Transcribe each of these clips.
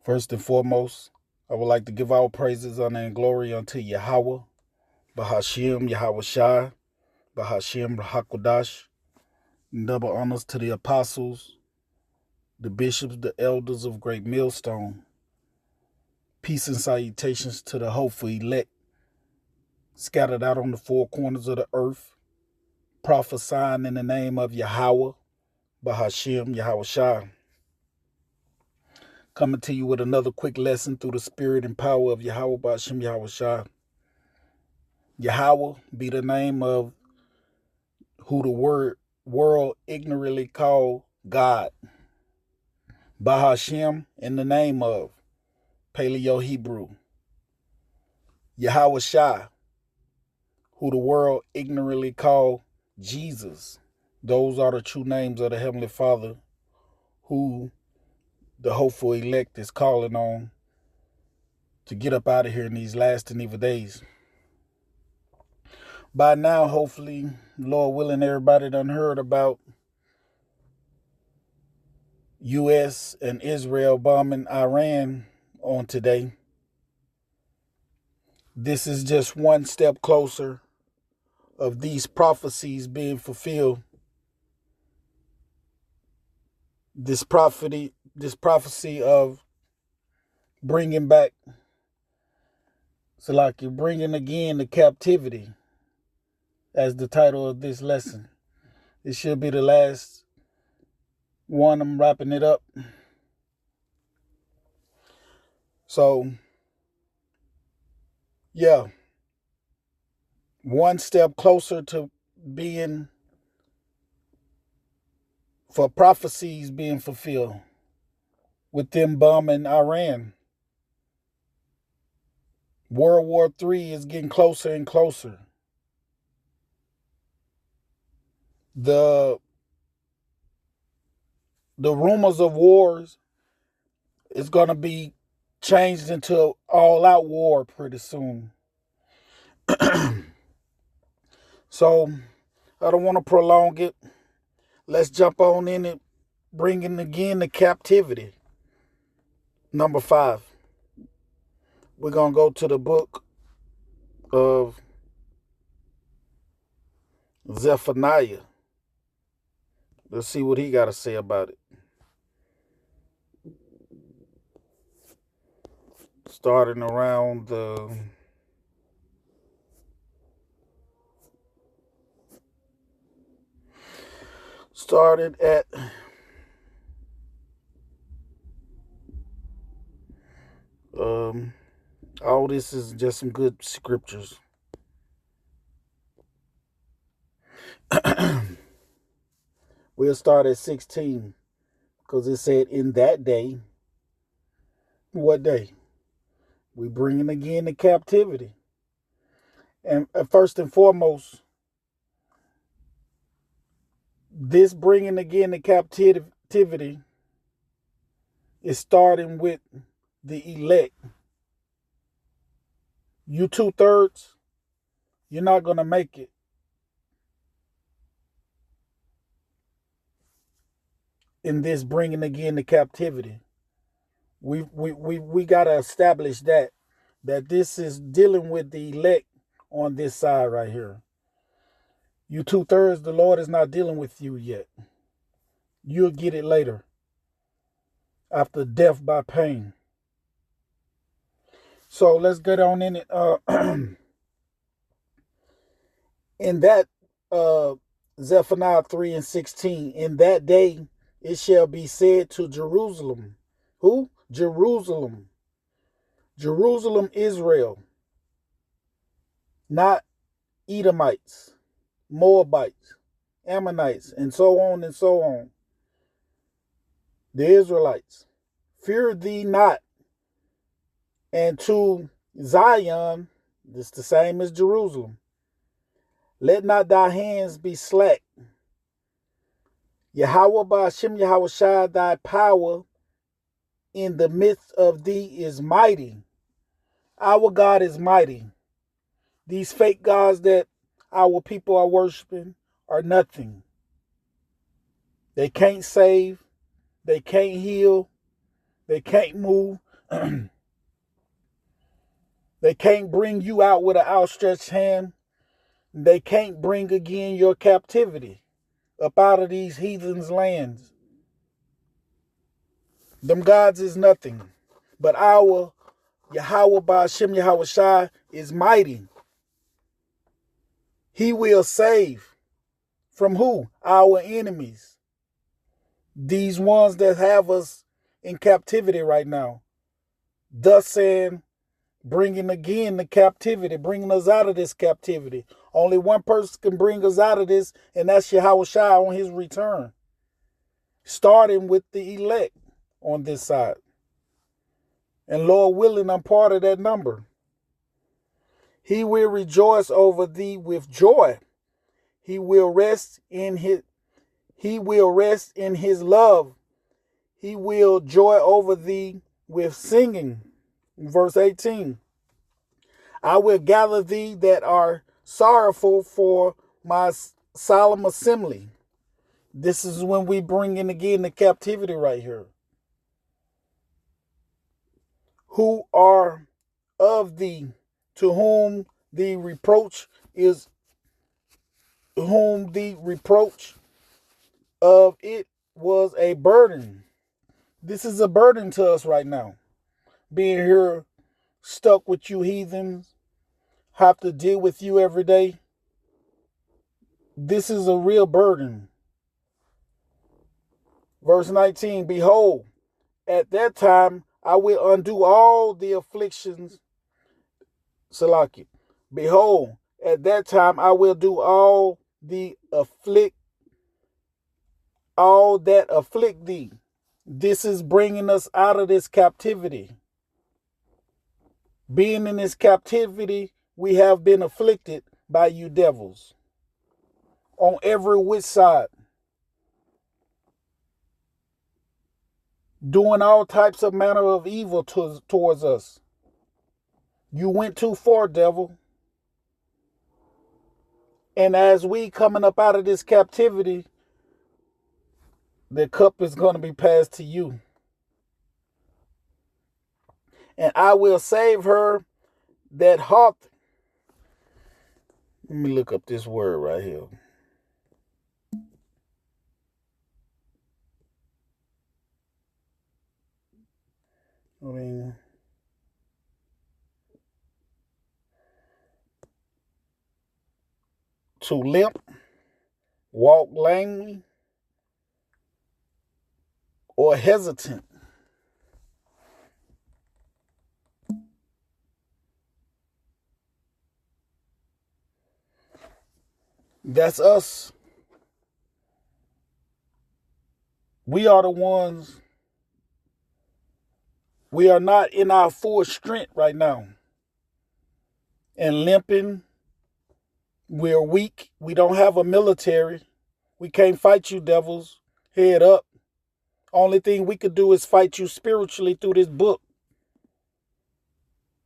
First and foremost, I would like to give all praises, honor, and glory unto Yahweh, Bahashim, Yahweh Shai, Bahashim, Hakodash. Double honors to the apostles, the bishops, the elders of Great Millstone. Peace and salutations to the hopeful elect, scattered out on the four corners of the earth, prophesying in the name of Yahweh, Bahashim, Yahweh Shai. Coming to you with another quick lesson through the spirit and power of Yahweh, Bahashim, Yahweh Shai. Yahweh be the name of who the world ignorantly call God. Bahashim in the name of Paleo Hebrew. Yahweh Shai, who the world ignorantly call Jesus. Those are the true names of the Heavenly Father, who the hopeful elect is calling on to get up out of here in these last and evil days. By now, hopefully, Lord willing, everybody done heard about U.S. and Israel bombing Iran on today. This is just one step closer of these prophecies being fulfilled. This prophecy of bringing back, so like you're bringing again the captivity, as the title of this lesson. It should be the last one. I'm wrapping it up. So, yeah, one step closer to being, for prophecies being fulfilled with them bombing Iran. World War III is getting closer and closer. The rumors of wars is going to be changed into all-out war pretty soon. So, I don't want to prolong it. Let's jump on in it, bringing again the captivity. Number 5. We're going to go to the book of Zephaniah. Let's see what he got to say about it. Starting around started at all this is just some good scriptures. We'll start at 16 because it said, in that day. What day? We bringing again the captivity. And first and foremost, this bringing again the captivity is starting with the elect. You 2/3, you're not going to make it. In this bringing again the captivity. We got to establish that this is dealing with the elect on this side right here. You 2/3, the Lord is not dealing with you yet. You'll get it later, after death by pain. So let's get on in it. In that Zephaniah 3:16, in that day it shall be said to Jerusalem. Who? Jerusalem. Jerusalem, Israel. Not Edomites, Moabites, Ammonites, and so on and so on. The Israelites. Fear thee not. And to Zion, this the same as Jerusalem. Let not thy hands be slack. Yahweh Ba'ashem Yahweh Shai, thy power in the midst of thee is mighty. Our God is mighty. These fake gods that our people are worshiping are nothing. They can't save. They can't heal. They can't move. They can't bring you out with an outstretched hand. They can't bring again your captivity up out of these heathens' lands. Them gods is nothing. But our Yahweh Ba'ashem Yahweh Shai is mighty. He will save. From who? Our enemies. These ones that have us in captivity right now. Thus saying, bringing again the captivity, bringing us out of this captivity. Only one person can bring us out of this, and that's Yahweh Shai on his return. Starting with the elect on this side. And Lord willing, I'm part of that number. He will rejoice over thee with joy. He will rest in his love. He will joy over thee with singing. Verse 18. I will gather thee that are sorrowful for my solemn assembly. This is when we bring in again the captivity right here. Who are of thee, to whom the reproach of it was a burden. This is a burden to us right now. Being here stuck with you heathens, have to deal with you every day. This is a real burden. Verse 19, behold, at that time I will undo all the afflictions. Salaki. Behold, at that time I will do all that afflict thee. This is bringing us out of this captivity. Being in this captivity, we have been afflicted by you devils. On every which side. Doing all types of manner of evil towards us. You went too far, devil. And as we coming up out of this captivity, the cup is going to be passed to you. And I will save her that hath. Let me look up this word right here. To limp, walk lamely, or hesitant. That's us. We are the ones. We are not in our full strength right now. And limping. We're weak. We don't have a military. We can't fight you devils. Head up. Only thing we could do is fight you spiritually through this book.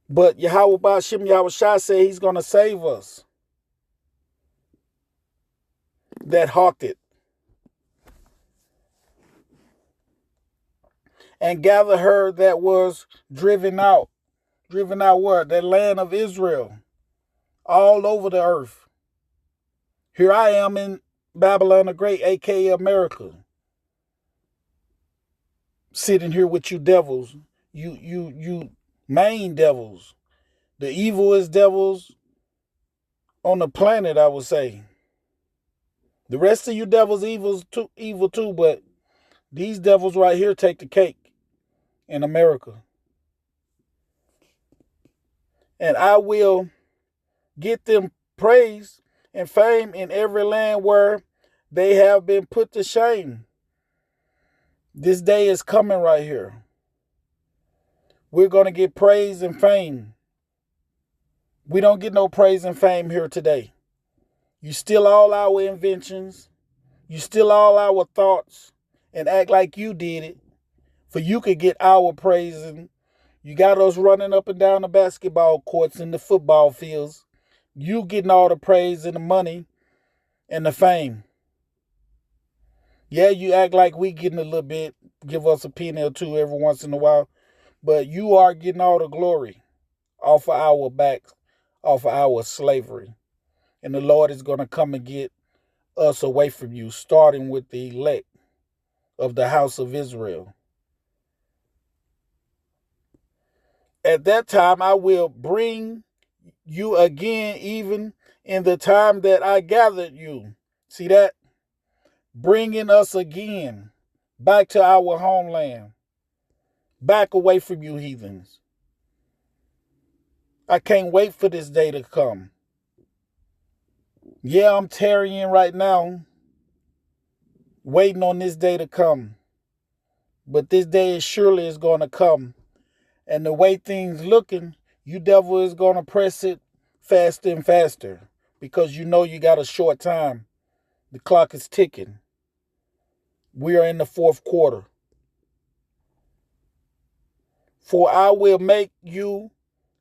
But Yahweh Ba'ashem Yahweh Shai said he's going to save us. That hawked it. And gather her that was driven out. Driven out where? The land of Israel. All over the earth. Here I am in Babylon the Great, aka America. Sitting here with you devils. You main devils. The evilest devils on the planet, I would say. The rest of you devils evil too, but these devils right here take the cake in America. And I will get them praise and fame in every land where they have been put to shame. This day is coming right here. We're going to get praise and fame. We don't get no praise and fame here today. You steal all our inventions. You steal all our thoughts and act like you did it. For you could get our praise. And you got us running up and down the basketball courts and the football fields. You getting all the praise and the money and the fame. Yeah, you act like we getting a little bit. Give us a penny or two every once in a while. But you are getting all the glory off of our backs, off of our slavery. And the Lord is going to come and get us away from you, starting with the elect of the house of Israel. At that time, I will bring you again, even in the time that I gathered you. See that? Bringing us again back to our homeland, back away from you heathens. I can't wait for this day to come. Yeah, I'm tarrying right now, waiting on this day to come. But this day surely is going to come. And the way things looking, you devil is going to press it faster and faster because you know you got a short time. The clock is ticking. We are in the fourth quarter. For I will make you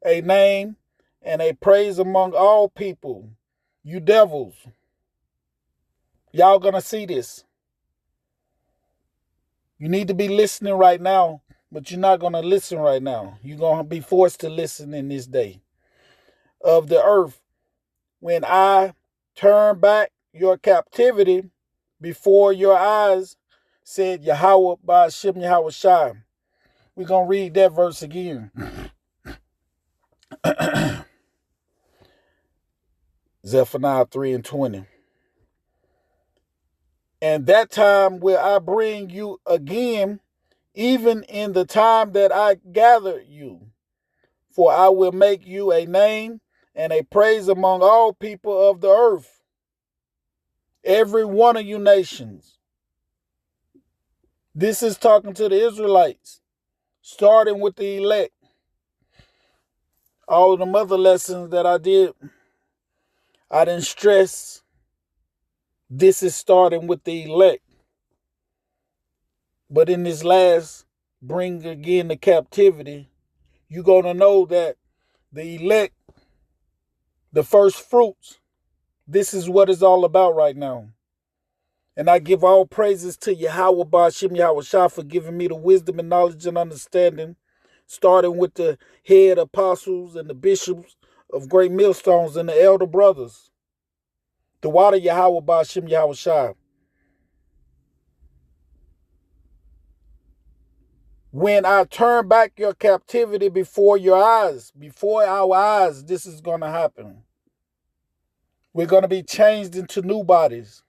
a name and a praise among all people. You devils. Y'all going to see this. You need to be listening right now, but you're not going to listen right now. You're going to be forced to listen in this day of the earth. When I turn back your captivity before your eyes, said Yahweh by Hashem Yahweh Shai. We're going to read that verse again. Zephaniah 3:20. And that time will I bring you again, even in the time that I gather you. For I will make you a name and a praise among all people of the earth. Every one of you nations. This is talking to the Israelites, starting with the elect. All of the other lessons that I didn't stress. This is starting with the elect. But in this last, bring again the captivity, you're going to know that the elect, the first fruits, this is what it's all about right now. And I give all praises to Yahweh Ba'Shem Yahweh Shah for giving me the wisdom and knowledge and understanding, starting with the head apostles and the bishops of great millstones and the elder brothers. The water Yahweh Ba'Shem Yahweh Shah. When I turn back your captivity before your eyes, before our eyes, this is going to happen. We're going to be changed into new bodies.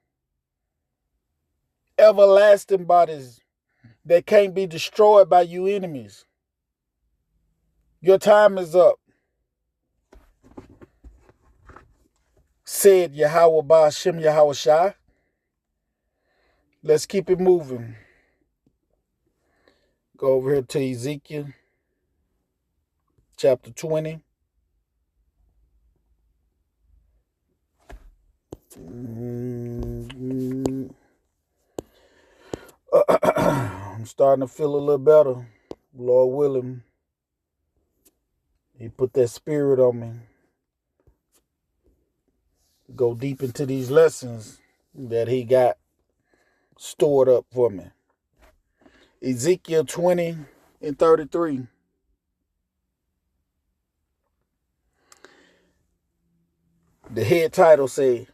Everlasting bodies that can't be destroyed by you enemies. Your time is up. Said Yahweh Ba'Shem Yahweh Shai. Let's keep it moving. Go over here to Ezekiel chapter 20. I'm starting to feel a little better. Lord willing. He put that spirit on me. Go deep into these lessons that he got stored up for me. Ezekiel 20:33. The head title say,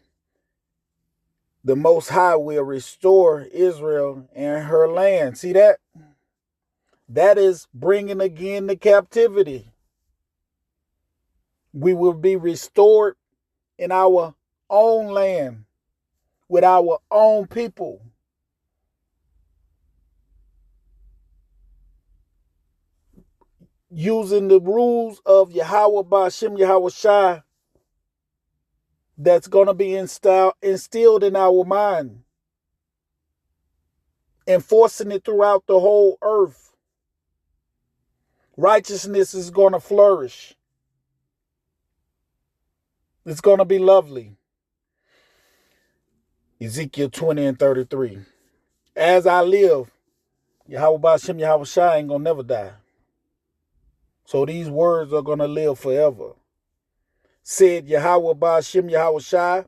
the Most High will restore Israel and her land. See that? That is bringing again the captivity. We will be restored in our own land with our own people. Using the rules of Yahweh Ba'Shem Yahweh Shai that's going to be instilled in our mind. Enforcing it throughout the whole earth. Righteousness is going to flourish. It's going to be lovely. Ezekiel 20:33. As I live, Yahweh Ba'Shem Yahweh Shai ain't going to never die. So these words are going to live forever. Said Yahweh Ba'Shem Yahweh Shai,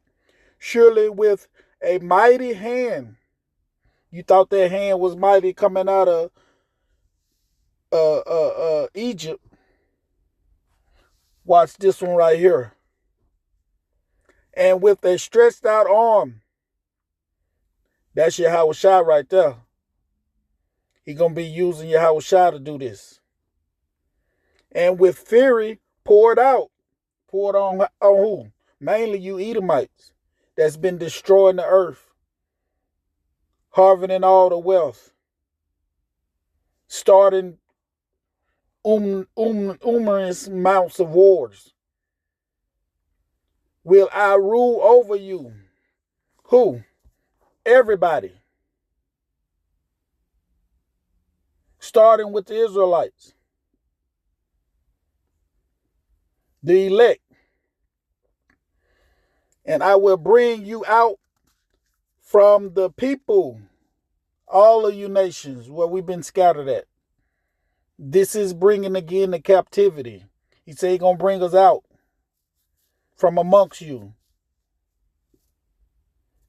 surely with a mighty hand. You thought that hand was mighty coming out of Egypt. Watch this one right here. And with a stretched out arm, that's Yahweh Shai right there. He gonna be using Yahweh Shai to do this. And with fury poured out, poured on who? Mainly you Edomites that's been destroying the earth, harvesting all the wealth, starting numerous amounts of wars. Will I rule over you? Who? Everybody. Starting with the Israelites, the elect. And I will bring you out from the people, all of you nations where we've been scattered at. This is bringing again the captivity. He said he's going to bring us out from amongst you.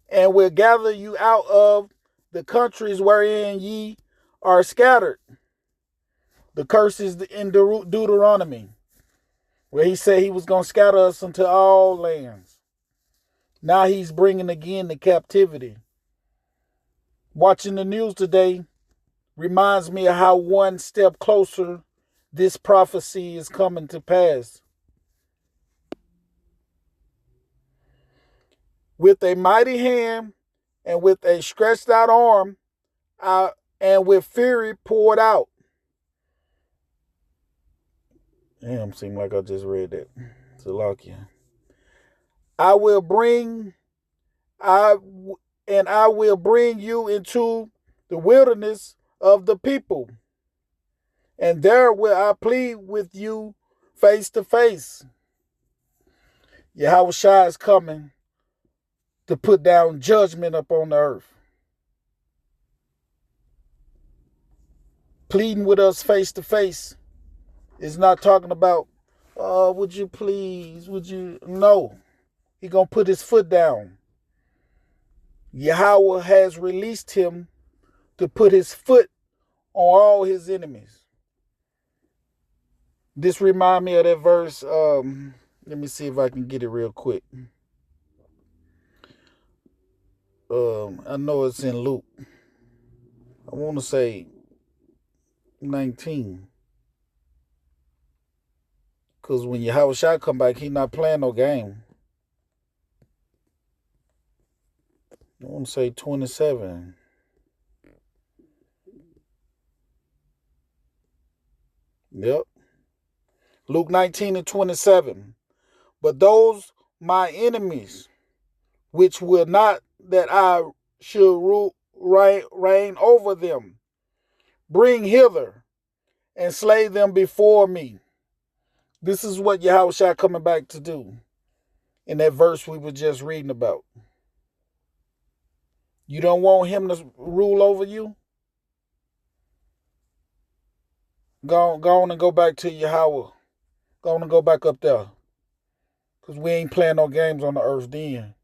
And will gather you out of the countries wherein ye are scattered. The curses in Deuteronomy, where he said he was going to scatter us into all lands. Now he's bringing again the captivity. Watching the news today reminds me of how one step closer this prophecy is coming to pass. With a mighty hand and with a stretched out arm and with fury poured out. Damn, seemed like I just read that. Salakia. I will bring you into the wilderness of the people, and there will I plead with you face to face. Yahweh Shai is coming to put down judgment upon the earth. Pleading with us face to face is not talking about, would you please, would you? No. He going to put his foot down. Yahweh has released him to put his foot on all his enemies. This reminds me of that verse. Let me see if I can get it real quick. I know it's in Luke. I want to say 19. Because when Yahweh Shai come back, he not playing no game. I want to say 27. Yep. Luke 19 and 27. But those my enemies, which will not that I should reign over them, bring hither and slay them before me. This is what Yahweh Shai coming back to do in that verse we were just reading about. You don't want him to rule over you? Go on and go back to Yahweh. Go on and go back up there. Because we ain't playing no games on the earth then.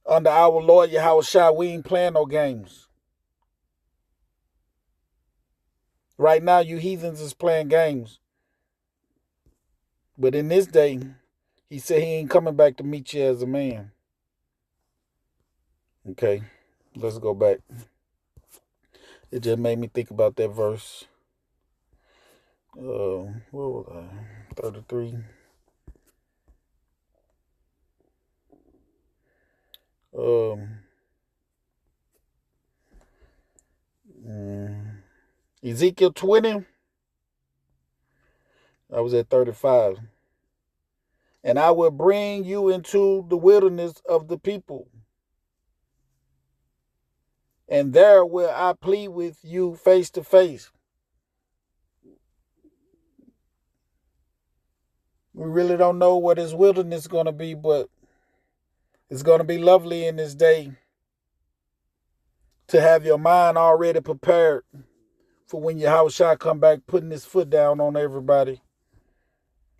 Under our Lord Yahweh Shai, we ain't playing no games. Right now, you heathens is playing games. But in this day, he said he ain't coming back to meet you as a man. Okay, let's go back. It just made me think about that verse. What was I? 33. Ezekiel 20. I was at 35. And I will bring you into the wilderness of the people, and there will I plead with you face to face. We really don't know what his wilderness is going to be, but it's going to be lovely in this day to have your mind already prepared for when Yahweh Shai come back putting his foot down on everybody.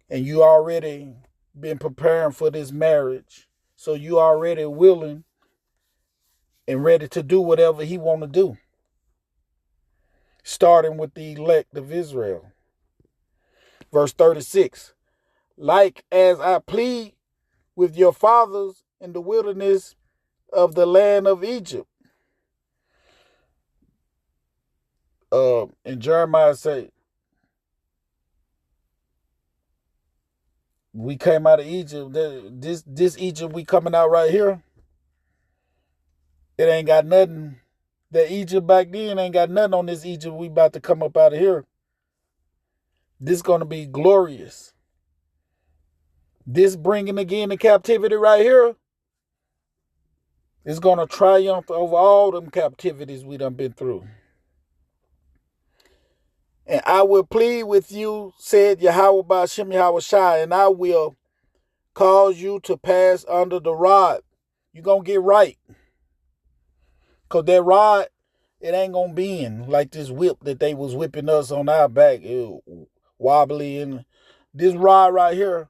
And you already been preparing for this marriage. So you already willing and ready to do whatever he want to do. starting with the elect of Israel. Verse 36, like as I plead with your fathers in the wilderness of the land of Egypt. And Jeremiah said, we came out of Egypt. This Egypt we coming out right here, it ain't got nothing. That Egypt back then ain't got nothing on this Egypt we about to come up out of here. This going to be glorious. This bringing again the captivity right here is going to triumph over all them captivities we done been through. And I will plead with you, said Yahweh Ba'ashem Yahweh Shai, and I will cause you to pass under the rod. You're going to get right. Because that rod, it ain't going to bend like this whip that they was whipping us on our back. It wobbly. And this rod right here,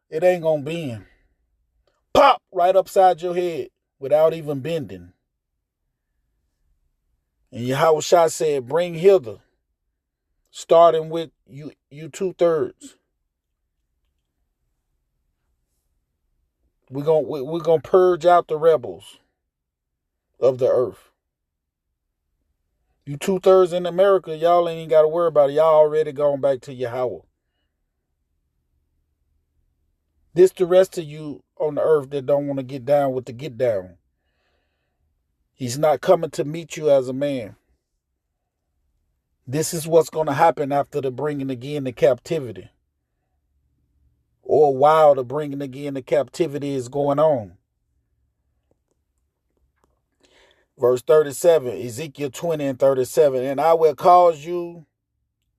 it ain't going to bend. Pop right upside your head without even bending. And Yahweh Shai said, bring hither, starting with you 2/3. We're gonna purge out the rebels of the earth. You 2/3 in America, y'all ain't got to worry about it. Y'all already gone back to Yahweh. This the rest of you on the earth that don't want to get down with the get down. He's not coming to meet you as a man. This is what's going to happen after the bringing again the captivity. Or while the bringing again the captivity is going on. Verse 37, Ezekiel 20 and 37. And I will cause you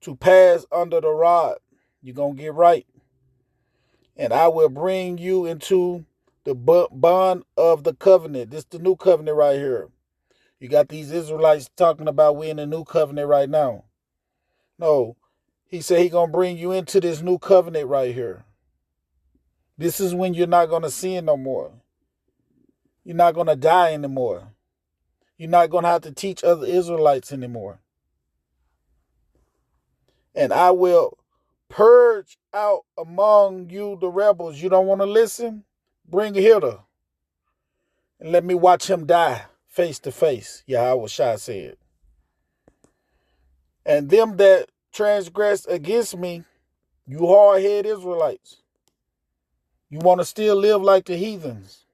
to pass under the rod. You're going to get right. And I will bring you into the bond of the covenant. This is the new covenant right here. You got these Israelites talking about we in the new covenant right now. No, he said he going to bring you into this new covenant right here. This is when you're not going to sin no more. You're not going to die anymore. You're not going to have to teach other Israelites anymore. And I will purge out among you the rebels. You don't want to listen? Bring it hither. And let me watch him die face to face, Yahweh Shai said. And them that transgress against me, you hard-headed Israelites, you want to still live like the heathens,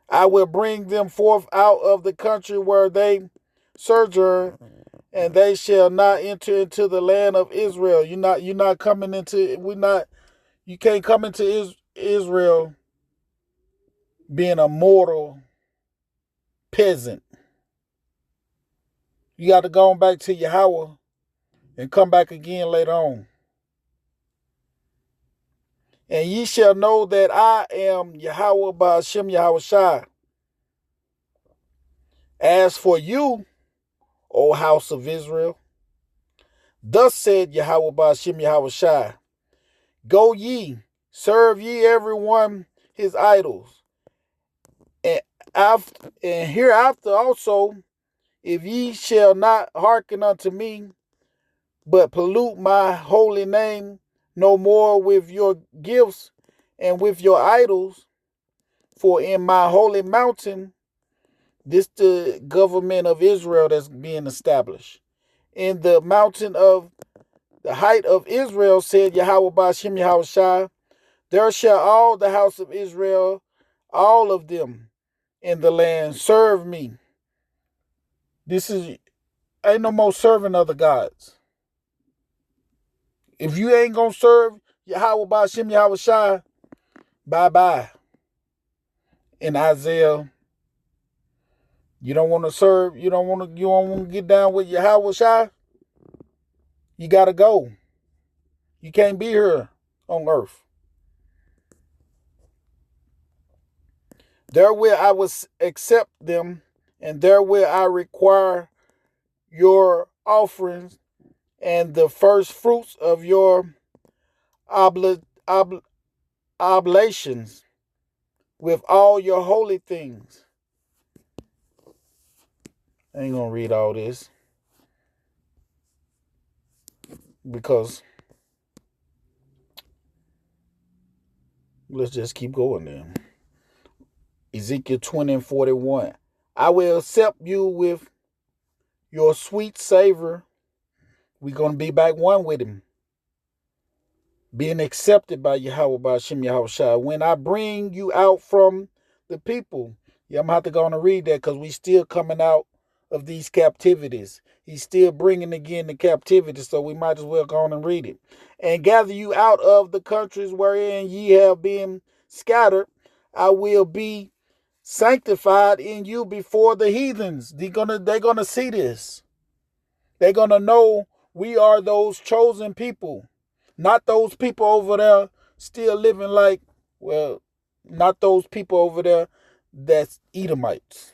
I will bring them forth out of the country where they sojourn, and they shall not enter into the land of Israel. You're not coming into, you can't come into Israel being a mortal peasant. You got to go back to Yahweh and come back again later on. And ye shall know that I am Yahweh Ba'ashem Yahweh Shai. As for you, O house of Israel, thus said Yahweh Ba'ashem Yahweh Shai, go ye, serve ye every one his idols. And hereafter also, if ye shall not hearken unto me, but pollute my holy name no more with your gifts and with your idols, for in my holy mountain, this the government of Israel that's being established. In the mountain of the height of Israel, said Yahweh Ba'ashem Yahweh Shai, there shall all the house of Israel, all of them in the land, serve me. Ain't no more serving other gods. If you ain't gonna serve Yahweh Ba'ashem Yahweh Shai, bye-bye. In Isaiah, you don't want to serve, you don't want to get down with Yahweh Shai, you gotta go. You can't be here on earth. Therewith I will accept them, and therewith I require your offerings and the first fruits of your oblations with all your holy things. I ain't gonna read all this. because let's just keep going then. Ezekiel 20 and 41. I will accept you with your sweet savor. We're going to be back one with him. Being accepted by Yahweh, by Hashem Yahweh Shai. When I bring you out from the people. Yeah, I'm going to have to go on and read that because we still coming out of these captivities. He's still bringing again the captivity, so we might as well go on and read it. And gather you out of the countries wherein ye have been scattered. I will be sanctified in you before the heathens. They're gonna see this. They're gonna know we are those chosen people. Not those people over there still living like, well, not those people over there that's Edomites.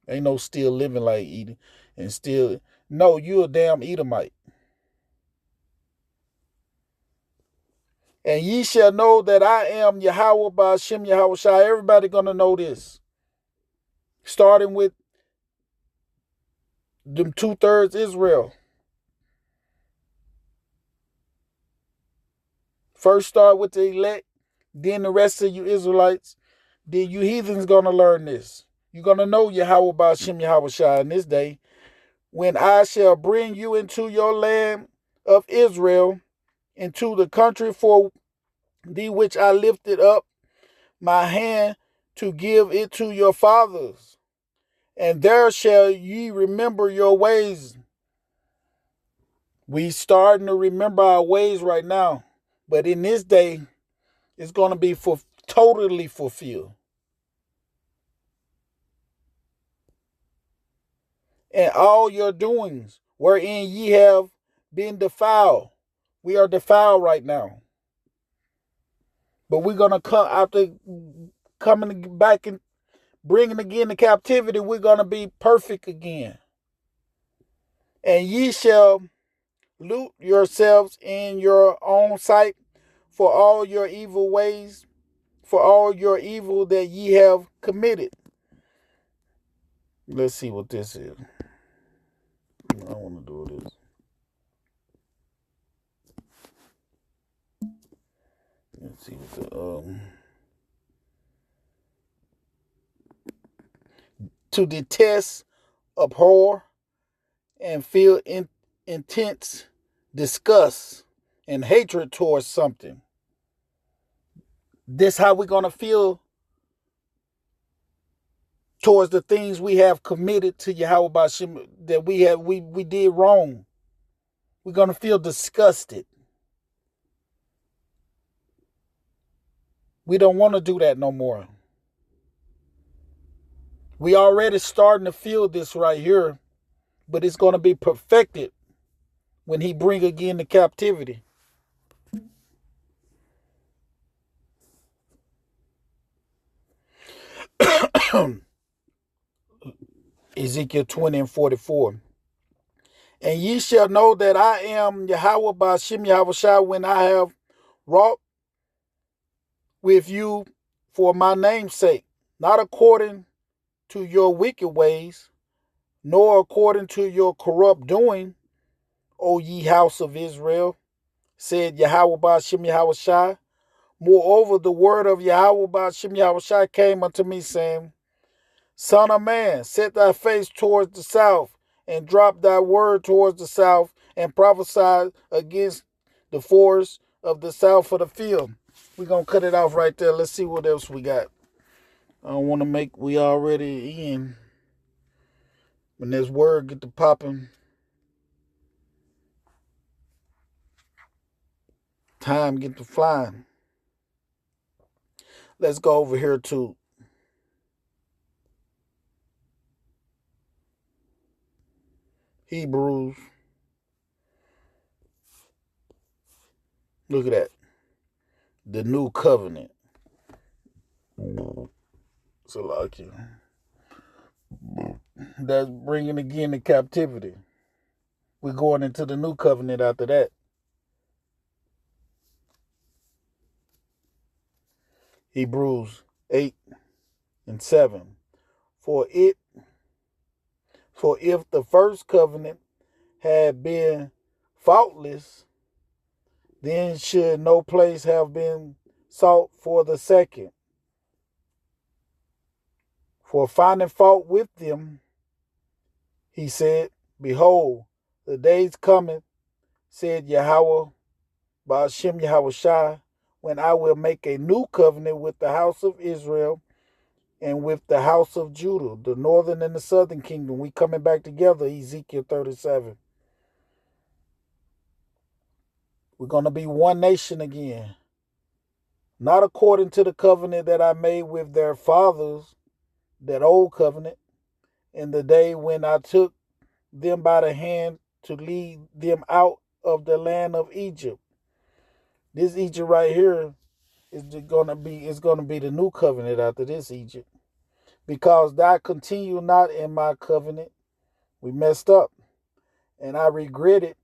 Ain't no still living like Edom and still, no, you a damn Edomite. And ye shall know that I am Yahweh by Hashem Yahweh Shai. Everybody gonna know this. Starting with them 2/3 Israel. First start with the elect, then the rest of you Israelites, then you heathens gonna learn this. You're gonna know Yahweh by Hashem Yahweh Shai in this day. When I shall bring you into your land of Israel, into the country for the which I lifted up my hand to give it to your fathers. And there shall ye remember your ways. We starting to remember our ways right now. But in this day, it's going to be totally fulfilled. And all your doings wherein ye have been defiled. We are defiled right now. But we're going to come after coming back and bringing again the captivity. We're going to be perfect again. And ye shall loot yourselves in your own sight for all your evil ways, for all your evil that ye have committed. Let's see what this is. I want to do this. Let's see what the to detest, abhor, and feel intense disgust and hatred towards something. This how we're gonna feel towards the things we have committed to Yahweh Bashim, that we did wrong. We're gonna feel disgusted. We don't want to do that no more. We already starting to feel this right here, but it's gonna be perfected when he bring again the captivity. Ezekiel 20 and 44. And ye shall know that I am Yahweh by Shem Yahweh Shai when I have wrought with you for my name's sake, not according to your wicked ways, nor according to your corrupt doing, O ye house of Israel, said Yahweh by Shem Yahweh Shai. Moreover, the word of Yahweh by Shem Yahweh Shai came unto me, saying, Son of man, set thy face towards the south, and drop thy word towards the south, and prophesy against the forest of the south of the field. We're going to cut it off right there. Let's see what else we got. I don't want to make, we already in. When this word get to popping, time get to flying. Let's go over here to Hebrews. Look at that. The new covenant. So like you. That's bringing again the captivity. We're going into the new covenant after that. Hebrews 8 and 7. For if the first covenant had been faultless, Then should no place have been sought for the second. For finding fault with them, he said, Behold, the days cometh, said Yahweh, Ba'ashem Yahweh Shai, when I will make a new covenant with the house of Israel and with the house of Judah, the northern and the southern kingdom. We coming back together, Ezekiel 37. We're going to be one nation again. Not according to the covenant that I made with their fathers, that old covenant, in the day when I took them by the hand to lead them out of the land of Egypt. This Egypt right here is going to be the new covenant after this Egypt. Because thou continue not in my covenant. We messed up. And I regretted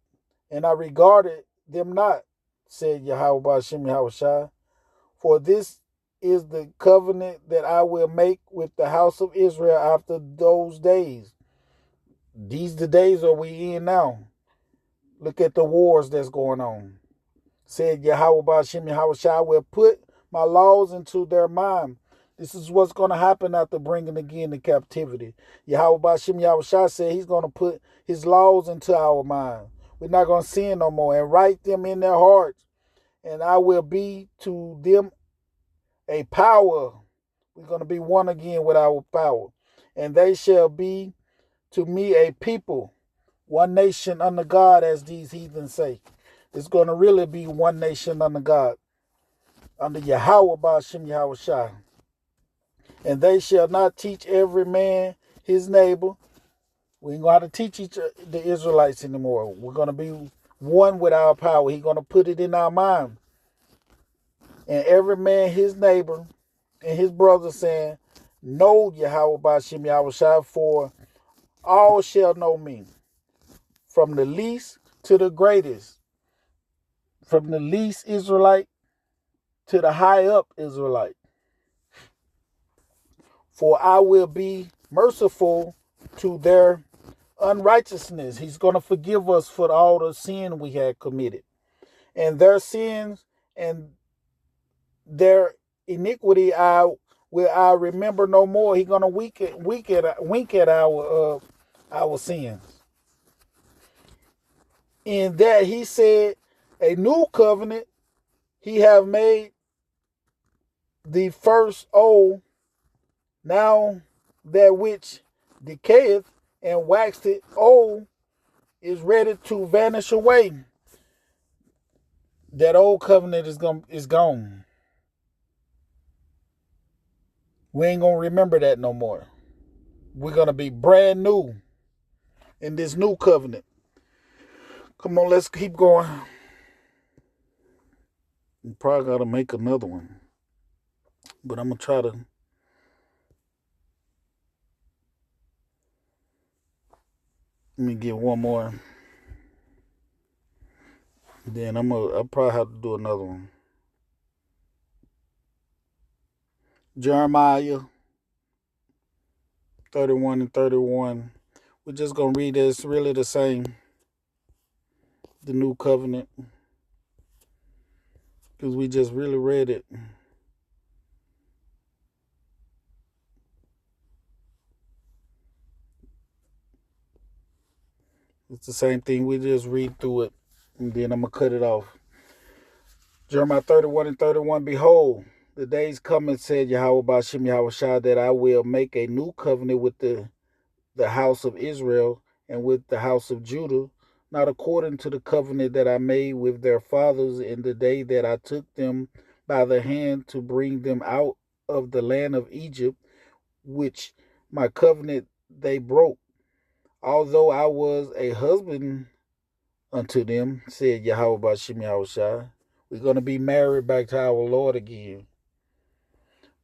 and I regarded them not, said Yahweh Ba'ashem Yahweh Shai. For this is the covenant that I will make with the house of Israel after those days. These the days are we in now. Look at the wars that's going on. Said Yahweh Ba'ashem Yahweh Shai, I will put my laws into their mind. This is what's going to happen after bringing again the captivity. Yahweh Ba'ashem Yahweh Shai said he's going to put his laws into our mind. We're not going to sin no more and write them in their hearts. And I will be to them a power. We're going to be one again with our power. And they shall be to me a people, one nation under God, as these heathens say. It's going to really be one nation under God, under Yahweh Ba'ashem Yahweh Shai. And they shall not teach every man his neighbor. We ain't going to have to teach the Israelites anymore. We're going to be one with our power. He's going to put it in our mind. And every man his neighbor and his brother, saying, Know Yahweh Ba'ashem Yahweh Shai, for all shall know me, from the least to the greatest, from the least Israelite to the high up Israelite. For I will be merciful to their unrighteousness. He's going to forgive us for all the sin we had committed. And their sins and their iniquity I remember no more. He's going to wink at our sins. In that he said, a new covenant he have made the first old. Now that which decayeth and waxeth old is ready to vanish away. That old covenant is gone. We ain't gonna remember that no more. We're gonna be brand new in this new covenant. Come on, let's keep going. We probably gotta make another one, but I'm gonna try to. Let me get one more. Then I'll probably have to do another one. Jeremiah 31 and 31. We're just going to read it. It's really the same. The new covenant. Because we just really read it. It's the same thing. We just read through it. And then I'm going to cut it off. Jeremiah 31 and 31. Behold, the days coming, said Yahweh Ba'ashem Yahweh Shai, that I will make a new covenant with the house of Israel and with the house of Judah, not according to the covenant that I made with their fathers in the day that I took them by the hand to bring them out of the land of Egypt, which my covenant they broke. Although I was a husband unto them, said Yahweh Ba'ashem Yahweh Shai. We're going to be married back to our Lord again.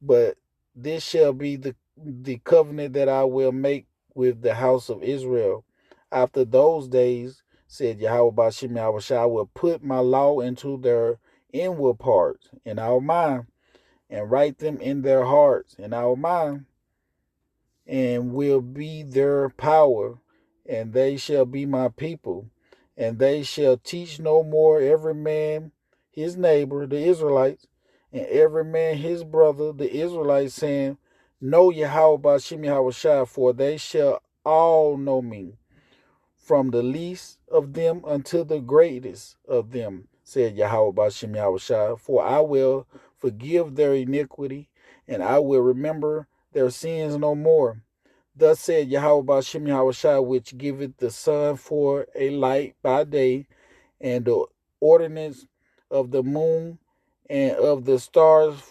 But this shall be the covenant that I will make with the house of Israel. After those days, said Yahweh Ba'ashem Yahweh Shai, I will put my law into their inward parts in our mind, and write them in their hearts in our mind, and will be their power, and they shall be my people. And they shall teach no more every man his neighbor, the Israelites, and every man his brother, the Israelites, saying, Know Yahweh Ba'Shem Yahweh Shai, for they shall all know me, from the least of them unto the greatest of them, said Yahweh Ba'Shem Yahweh Shai, for I will forgive their iniquity, and I will remember their sins no more. Thus said Yahweh Ba'Shem Yahweh Shai, which giveth the sun for a light by day, and the ordinance of the moon and of the stars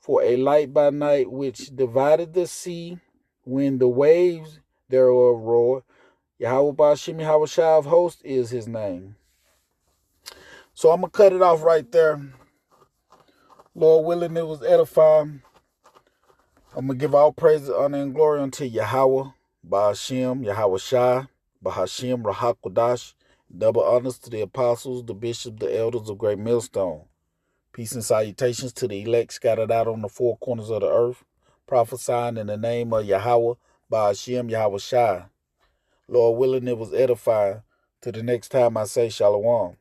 for a light by night, which divided the sea when the waves thereof roar. Yahweh Ba'Shem Yahweh Shai of hosts is his name. So I'm going to cut it off right there. Lord willing, it was edifying. I'm going to give all praise, honor, and glory unto Yahweh Ba'Shem Yahweh Shai, Ba'Hashem Rahakodash. Double honors to the apostles, the bishops, the elders of Great Millstone. Peace and salutations to the elect scattered out on the four corners of the earth, prophesying in the name of Yahweh Ba'Shem Yahweh Shai. Lord willing, it was edifying. Till the next time I say shalom.